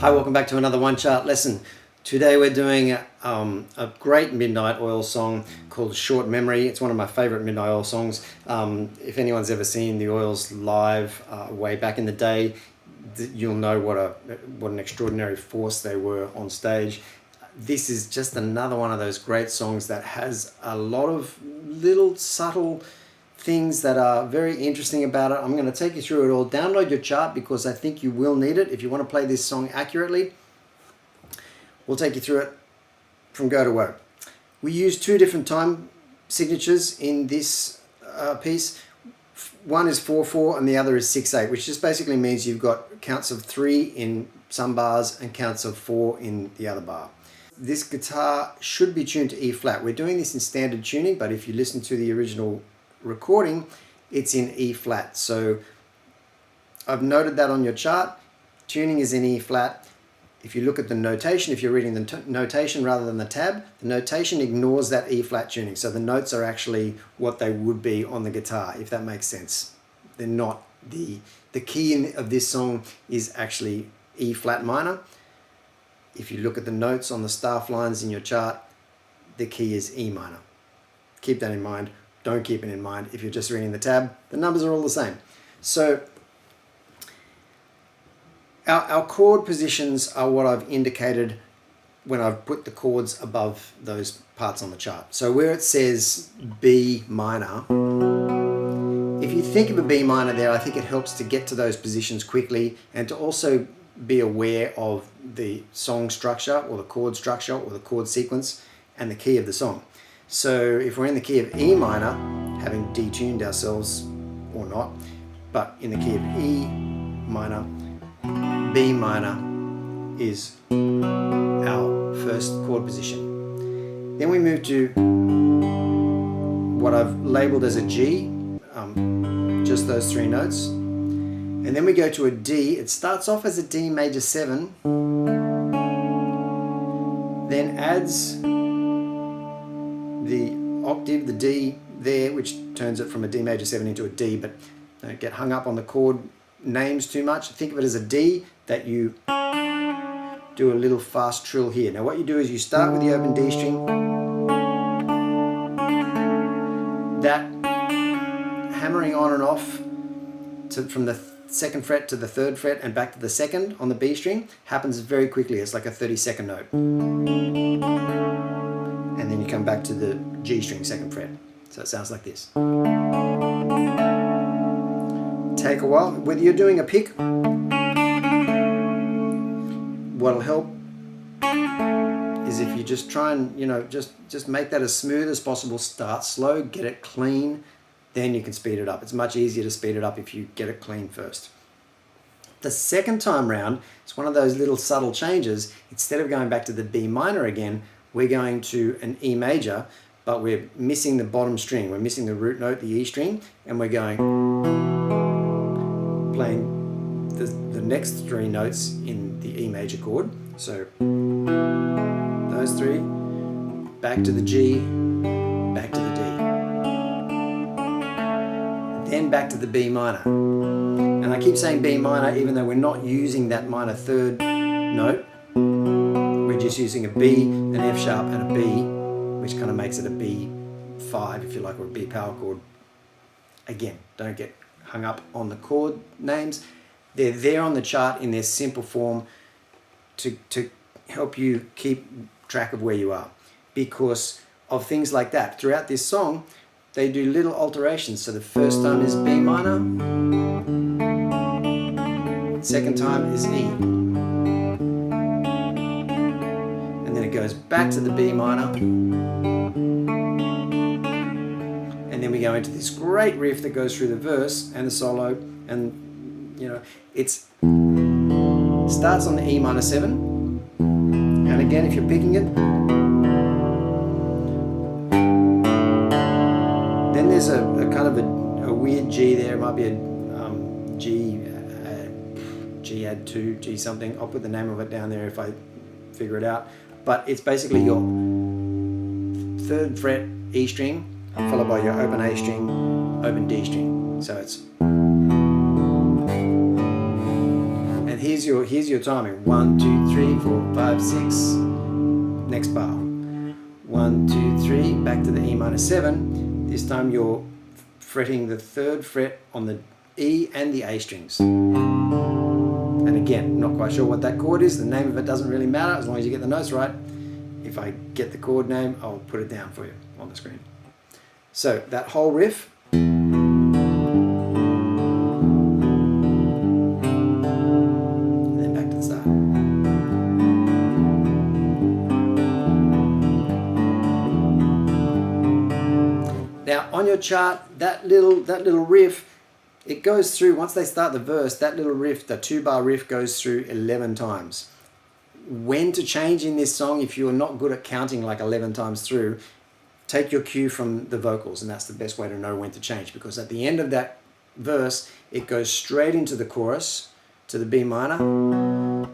Hi, welcome back to another one chart lesson. Today we're doing a great Midnight Oil song called Short Memory. It's one of my favorite Midnight Oil songs. If anyone's ever seen the Oils live way back in the day, you'll know what an extraordinary force they were on stage. This is just another one of those great songs that has a lot of little subtle things that are very interesting about it. I'm going to take you through it all. Download your chart because I think you will need it if you want to play this song accurately. We'll take you through it from go to woe. We use two different time signatures in this piece. One is 4/4 and the other is 6/8, which just basically means you've got counts of 3 in some bars and counts of 4 in the other bar. This guitar should be tuned to E flat. We're doing this in standard tuning, but if you listen to the original recording, it's in E flat. So I've noted that on your chart. Tuning is in E flat. If you look at the notation, if you're reading the notation rather than the tab, the notation ignores that E flat tuning. So the notes are actually what they would be on the guitar, if that makes sense. They're not the key of this song is actually E flat minor. If you look at the notes on the staff lines in your chart, the key is E minor. Keep that in mind. Don't keep it in mind. If you're just reading the tab, the numbers are all the same. So our chord positions are what I've indicated when I've put the chords above those parts on the chart. So where it says B minor, if you think of a B minor there, I think it helps to get to those positions quickly and to also be aware of the song structure or the chord structure or the chord sequence and the key of the song. So if we're in the key of E minor, having detuned ourselves or not, but in the key of E minor, B minor is our first chord position. Then we move to what I've labeled as a G, just those 3 notes. And then we go to a D. It starts off as a D major 7, then adds the octave, the D there, which turns it from a D major 7 into a D, but don't get hung up on the chord names too much. Think of it as a D that you do a little fast trill here. Now what you do is you start with the open D string, that hammering on and off from the 2nd fret to the 3rd fret and back to the 2nd on the B string happens very quickly. It's like a 30-second note. And then you come back to the G string 2nd fret. So it sounds like this. Take a while. Whether you're doing a pick, what'll help is if you just try and, just make that as smooth as possible. Start slow, get it clean, then you can speed it up. It's much easier to speed it up if you get it clean first. The second time round, it's one of those little subtle changes. Instead of going back to the B minor again, we're going to an E major, but we're missing the bottom string. We're missing the root note, the E string, and we're playing the next 3 notes in the E major chord. So those 3, back to the G, back to the D, then back to the B minor. And I keep saying B minor even though we're not using that minor 3rd note. We're just using a B, an F sharp and a B, which kind of makes it a B5 if you like, or a B power chord. Again, don't get hung up on the chord names. They're there on the chart in their simple form to help you keep track of where you are because of things like that. Throughout this song, they do little alterations. So the first time is B minor, second time is E. And then it goes back to the B minor. And then we go into this great riff that goes through the verse and the solo. And, it starts on the E minor 7. And again, if you're picking it, then there's a kind of a weird G there. It might be a G add 2, G something. I'll put the name of it down there if I figure it out. But it's basically your 3rd fret E string followed by your open A string, open D string. So it's here's your timing. 1, 2, 3, 4, 5, 6. Next bar. 1, 2, 3. Back to the E minor 7. This time you're fretting the 3rd fret on the E and the A strings. And again, not quite sure what that chord is. The name of it doesn't really matter as long as you get the notes right. If I get the chord name, I'll put it down for you on the screen. So that whole riff. And then back to the start. Now on your chart, that little riff, it goes through, once they start the verse, that little riff, the 2-bar riff goes through 11 times. When to change in this song, if you're not good at counting like 11 times through, take your cue from the vocals, and that's the best way to know when to change, because at the end of that verse, it goes straight into the chorus, to the B minor.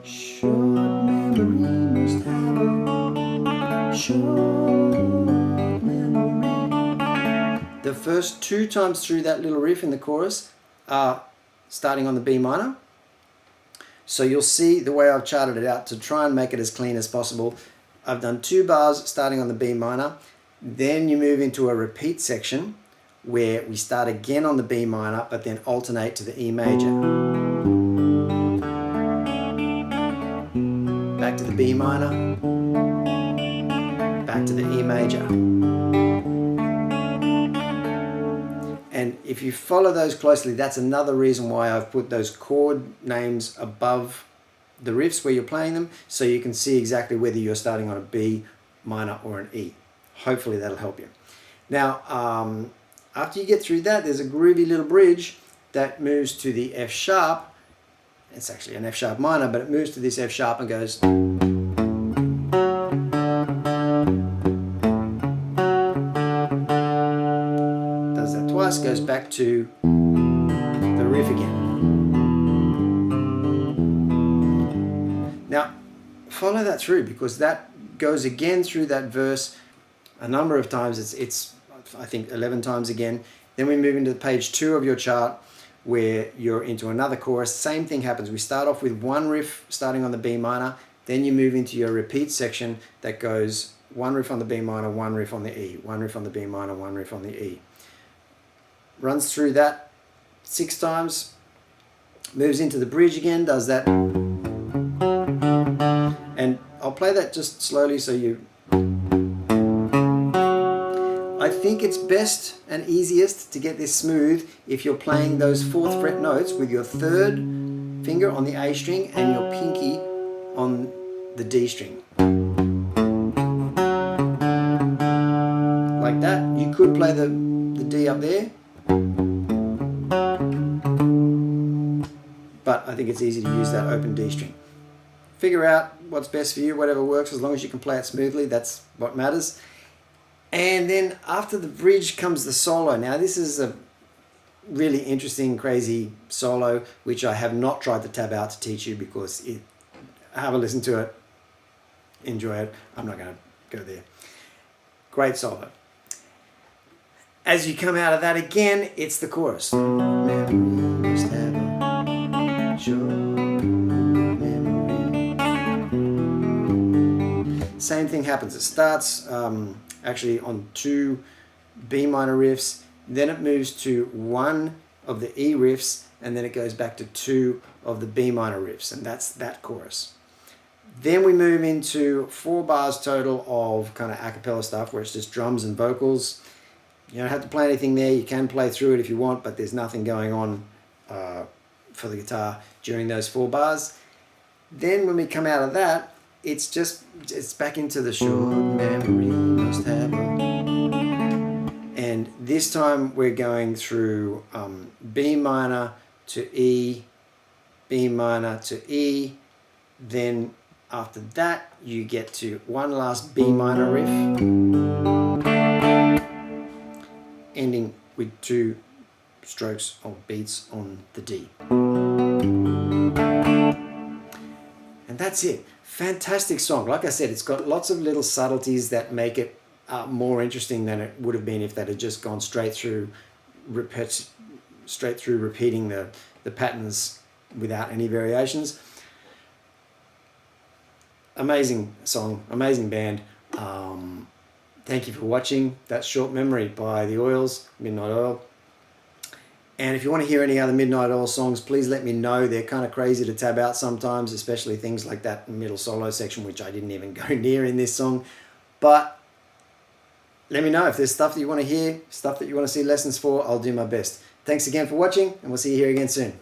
Short memory must have a short memory. The first 2 times through that little riff in the chorus are starting on the B minor. So you'll see the way I've charted it out to try and make it as clean as possible. I've done 2 bars starting on the B minor. Then you move into a repeat section where we start again on the B minor, but then alternate to the E major. Back to the B minor. Back to the E major. And if you follow those closely, that's another reason why I've put those chord names above the riffs where you're playing them, so you can see exactly whether you're starting on a B minor or an E. Hopefully that'll help you. Now, after you get through that, there's a groovy little bridge that moves to the F sharp. It's actually an F sharp minor, but it moves to this F sharp and goes. Goes back to the riff again. Now follow that through, because that goes again through that verse a number of times. It's I think 11 times again. Then we move into page 2 of your chart where you're into another chorus. Same thing happens. We start off with one riff starting on the B minor, then you move into your repeat section that goes 1 riff on the B minor, 1 riff on the E, 1 riff on the B minor, 1 riff on the E. Runs through that 6 times, moves into the bridge again, does that. And I'll play that just slowly so you... I think it's best and easiest to get this smooth if you're playing those 4th fret notes with your 3rd finger on the A string and your pinky on the D string. Like that. You could play the D up there, but I think it's easy to use that open D string. Figure out what's best for you, whatever works, as long as you can play it smoothly, that's what matters. And then after the bridge comes the solo. Now this is a really interesting, crazy solo, which I have not tried to tab out to teach you, because have a listen to it, enjoy it. I'm not going to go there. Great solo. As you come out of that again, it's the chorus. Same thing happens. It starts actually on 2 B minor riffs, then it moves to 1 of the E riffs, and then it goes back to 2 of the B minor riffs, and that's that chorus. Then we move into 4 bars total of kind of a cappella stuff where it's just drums and vocals. You don't have to play anything there. You can play through it if you want, but there's nothing going on for the guitar during those 4 bars. Then when we come out of that, it's back into the short memory must have a... And this time we're going through B minor to E, B minor to E. Then after that you get to one last B minor riff, ending with 2 strokes or beats on the D. And that's it. Fantastic song. Like I said, it's got lots of little subtleties that make it more interesting than it would have been if that had just gone straight through repeating the patterns without any variations. amazing song, amazing band. Thank you for watching. That's Short Memory by The Oils, Midnight Oil. And if you want to hear any other Midnight Oil songs, please let me know. They're kind of crazy to tab out sometimes, especially things like that middle solo section, which I didn't even go near in this song. But let me know if there's stuff that you want to hear, stuff that you want to see lessons for. I'll do my best. Thanks again for watching, and we'll see you here again soon.